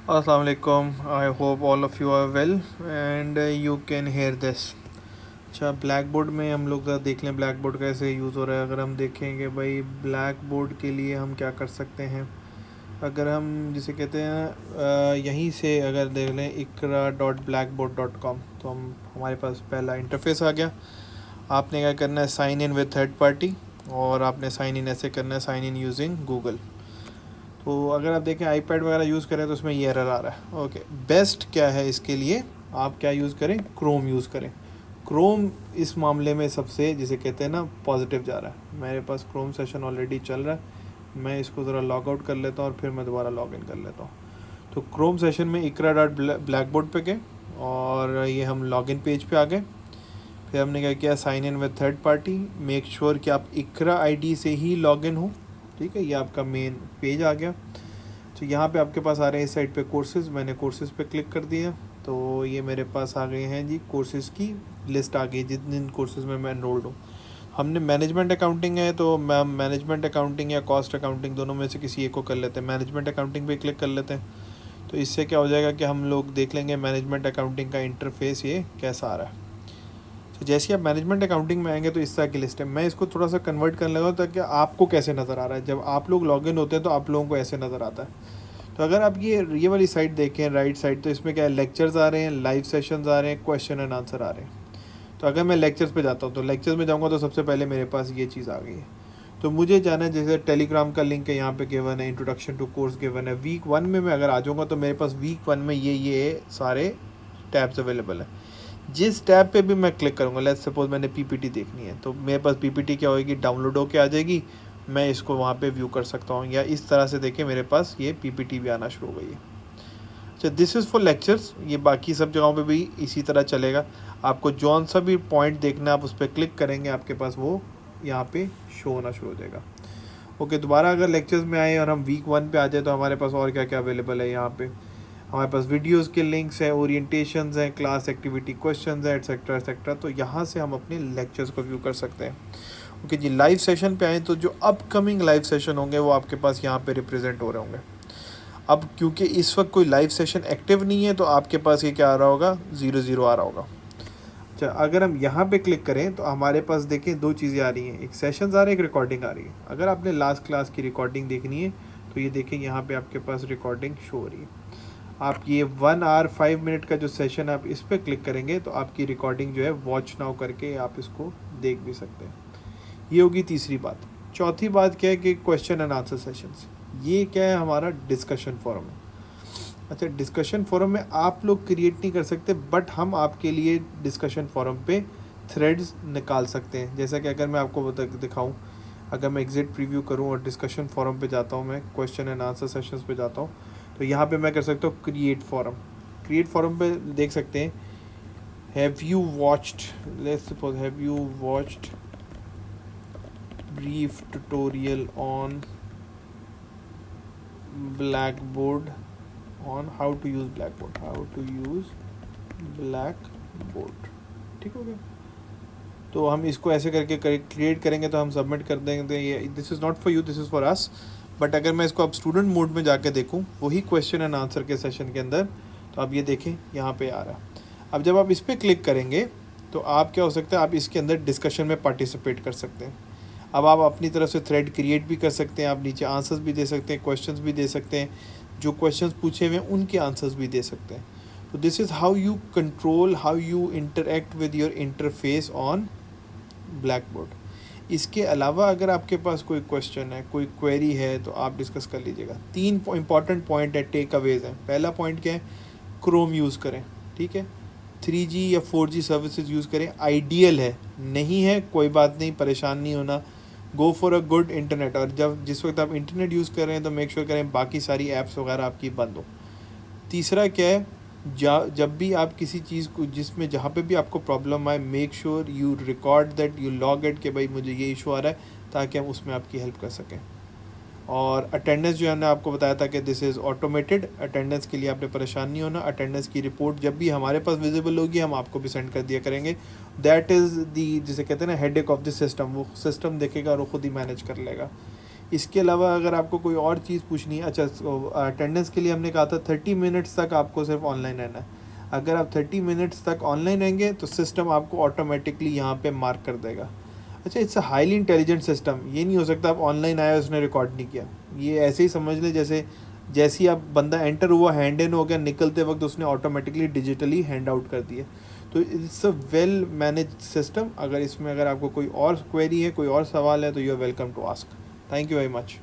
Assalamu alaikum. I hope all of you are well and you can hear this. अच्छा, black board में हम लोग ज़रा देख लें ब्लैक बोर्ड कैसे यूज़ हो रहा है। अगर हम देखेंगे भाई ब्लैक बोर्ड के लिए हम क्या कर सकते हैं, अगर हम जिसे कहते हैं यहीं से अगर देख लें ikra.blackboard.com, तो हमारे पास पहला इंटरफेस आ गया। आपने क्या करना है, sign in with third party, और आपने साइन इन ऐसे करना है, साइन इन यूजिंग गूगल। तो अगर आप देखें आईपैड वगैरह यूज़ करें तो उसमें ये एरर आ रहा है। ओके, बेस्ट क्या है इसके लिए, आप क्या यूज़ करें, क्रोम यूज़ करें। क्रोम इस मामले में सबसे जिसे कहते हैं ना पॉजिटिव जा रहा है। मेरे पास क्रोम सेशन ऑलरेडी चल रहा है, मैं इसको ज़रा लॉग आउट कर लेता हूँ और फिर मैं दोबारा लॉग इन कर लेता हूँ। तो क्रोम सेशन में इकरा डॉट ब्लैक बोर्ड पर गए और ये हम लॉग इन पेज पे आ गए। फिर हमने क्या किया, sign in with third party, make sure कि आप इकरा आईडी से ही लॉग इन हो। ठीक है, ये आपका मेन पेज आ गया। तो यहाँ पे आपके पास आ रहे हैं इस साइड पे कोर्सेज़, मैंने कोर्सेज़ पे क्लिक कर दिया तो ये मेरे पास आ गए हैं जी, कोर्सेज़ की लिस्ट आ गई जिन जिन कोर्सेज़ में मैं एनरोल्ड हूँ। हमने मैनेजमेंट अकाउंटिंग है तो मैं मैनेजमेंट अकाउंटिंग या कॉस्ट अकाउंटिंग दोनों में से किसी एक को कर लेते हैं। मैनेजमेंट अकाउंटिंग पे क्लिक कर लेते हैं, तो इससे क्या हो जाएगा कि हम लोग देख लेंगे मैनेजमेंट अकाउंटिंग का इंटरफेस ये कैसा आ रहा है। तो जैसे ही आप मैनेजमेंट अकाउंटिंग में आएंगे तो इस तरह की लिस्ट है। मैं इसको थोड़ा सा कन्वर्ट करने लगा ताकि आपको कैसे नज़र आ रहा है। जब आप लोग लॉगिन होते हैं तो आप लोगों को ऐसे नज़र आता है। तो अगर आप ये वाली साइड देखें राइट साइड, तो इसमें क्या है, लेक्चर्स आ रहे हैं, लाइव सेशंस आ रहे हैं, क्वेश्चन एंड आंसर आ रहे हैं। तो अगर मैं लेक्चर्स पे जाता हूँ तो लेक्चर्स में जाऊँगा तो सबसे पहले मेरे पास ये चीज़ आ गई है। तो मुझे जाना है, जैसे टेलीग्राम का लिंक है यहाँ पे गिवन है, इंट्रोडक्शन टू कोर्स गिवन है। वीक 1 में मैं अगर आ जाऊँगा तो मेरे पास वीक 1 में ये सारे टैब्स अवेलेबल हैं। जिस टैब पे भी मैं क्लिक करूँगा, लेट्स सपोज मैंने पीपीटी देखनी है तो मेरे पास पीपीटी क्या होगी, डाउनलोड होके आ जाएगी, मैं इसको वहाँ पे व्यू कर सकता हूँ। या इस तरह से देखें मेरे पास ये पीपीटी भी आना शुरू हो गई है। अच्छा, दिस इज़ फॉर लेक्चर्स, ये बाकी सब जगहों पे भी इसी तरह चलेगा। आपको जौन सा भी पॉइंट देखना है आप उस पर क्लिक करेंगे, आपके पास वो यहाँ पे शो होना शुरू हो जाएगा। ओके, दोबारा अगर लेक्चर्स में आए और हम वीक 1 पे आ जाए तो हमारे पास और क्या क्या अवेलेबल है। यहाँ पे हमारे पास वीडियोस के लिंक्स हैं, ओरिएंटेशंस हैं, क्लास एक्टिविटी क्वेश्चंस हैं, एटसेट्रा एटसेट्रा। तो यहाँ से हम अपने लेक्चर्स को व्यू कर सकते हैं। ओके जी, लाइव सेशन पे आए तो जो अपकमिंग लाइव सेशन होंगे वो आपके पास यहाँ पे रिप्रेजेंट हो रहे होंगे। अब क्योंकि इस वक्त कोई लाइव सेशन एक्टिव नहीं है तो आपके पास ये क्या आ रहा होगा, 0 0 आ रहा होगा। अच्छा, अगर हम यहाँ पे क्लिक करें तो हमारे पास देखें दो चीज़ें आ रही हैं, एक सेशंस आ रहे हैं, एक रिकॉर्डिंग आ रही है। अगर आपने लास्ट क्लास की रिकॉर्डिंग देखनी है तो ये देखें यहाँ पे आपके पास रिकॉर्डिंग शो हो रही है। आप ये 1 आवर 5 मिनट का जो सेशन आप इस पर क्लिक करेंगे तो आपकी रिकॉर्डिंग जो है वॉच नाउ करके आप इसको देख भी सकते हैं। ये होगी तीसरी बात। चौथी बात क्या है कि क्वेश्चन एंड आंसर सेशंस, ये क्या है, हमारा डिस्कशन फोरम है। अच्छा, डिस्कशन फोरम में आप लोग क्रिएट नहीं कर सकते, बट हम आपके लिए डिस्कशन फोरम पे थ्रेड्स निकाल सकते हैं। जैसा कि अगर मैं आपको दिखाऊं, अगर मैं एग्जिट प्रीव्यू करूं और डिस्कशन फोरम पे जाता हूं, मैं क्वेश्चन एंड आंसर सेशंस पे जाता हूं, तो यहाँ पे मैं कर सकता हूँ क्रिएट फोरम। क्रिएट फोरम पे देख सकते हैं, have you watched, let's suppose have you watched brief tutorial on blackboard, on how to use blackboard, ठीक हो गया। तो हम इसको ऐसे करके क्रिएट करेंगे तो हम सबमिट कर देंगे। ये this is not for you, this is for us. But अगर मैं इसको अब स्टूडेंट मोड में जाके देखूँ वही क्वेश्चन एंड आंसर के सेशन के अंदर, तो आप ये देखें यहाँ पे आ रहा है। अब जब आप इस पर क्लिक करेंगे तो आप क्या हो सकता है, आप इसके अंदर डिस्कशन में पार्टिसिपेट कर सकते हैं। अब आप अपनी तरफ से थ्रेड क्रिएट भी कर सकते हैं, आप नीचे आंसर्स भी दे सकते हैं, क्वेश्चंस भी दे सकते हैं, जो क्वेश्चंस पूछे हुए हैं उनके आंसर्स भी दे सकते हैं। तो this is how you control, how you interact with your interface on black board. इसके अलावा अगर आपके पास कोई क्वेश्चन है, कोई क्वेरी है, तो आप डिस्कस कर लीजिएगा। 3 इंपॉर्टेंट पॉइंट है, टेक अवेज हैं। पहला पॉइंट क्या है, क्रोम यूज़ करें, ठीक है। 3G या 4G सर्विसेज यूज़ करें, आइडियल है। नहीं है कोई बात नहीं, परेशान नहीं होना, go for a good internet. और जब जिस वक्त आप इंटरनेट यूज़ कर रहे हैं तो मेक श्योर करें बाकी सारी ऐप्स वगैरह आपकी बंद हो। तीसरा क्या है, जब भी आप किसी चीज़ को जिसमें जहाँ पे भी आपको प्रॉब्लम आए, make sure you record that, you log it कि भाई मुझे ये इशू आ रहा है, ताकि हम उसमें आपकी हेल्प कर सकें। और अटेंडेंस जो हमने आपको बताया था कि दिस इज़ ऑटोमेटेड, अटेंडेंस के लिए आपने परेशान नहीं होना। अटेंडेंस की रिपोर्ट जब भी हमारे पास विजिबल होगी हम आपको भी सेंड कर दिया करेंगे। दैट इज़ दी, जिसे कहते हैं ना, हेडेक ऑफ द सिस्टम, वो सिस्टम देखेगा और वो खुद ही मैनेज कर लेगा। इसके अलावा अगर आपको कोई और चीज़ पूछनी है, अच्छा अटेंडेंस के लिए हमने कहा था 30 मिनट्स तक आपको सिर्फ ऑनलाइन रहना है। अगर आप 30 मिनट्स तक ऑनलाइन रहेंगे तो सिस्टम आपको ऑटोमेटिकली यहाँ पे मार्क कर देगा। अच्छा, it's a highly intelligent system. ये नहीं हो सकता आप ऑनलाइन आया उसने रिकॉर्ड नहीं किया। ये ऐसे ही समझ ले जैसे जैसे ही आप बंदा एंटर हुआ, हैंड इन हो गया, निकलते वक्त उसने ऑटोमेटिकली डिजिटली हैंड आउट कर दिया। तो it's a well manage system. अगर इसमें अगर आपको कोई और क्वेरी है, कोई और सवाल है, तो you are welcome to ask. Thank you very much.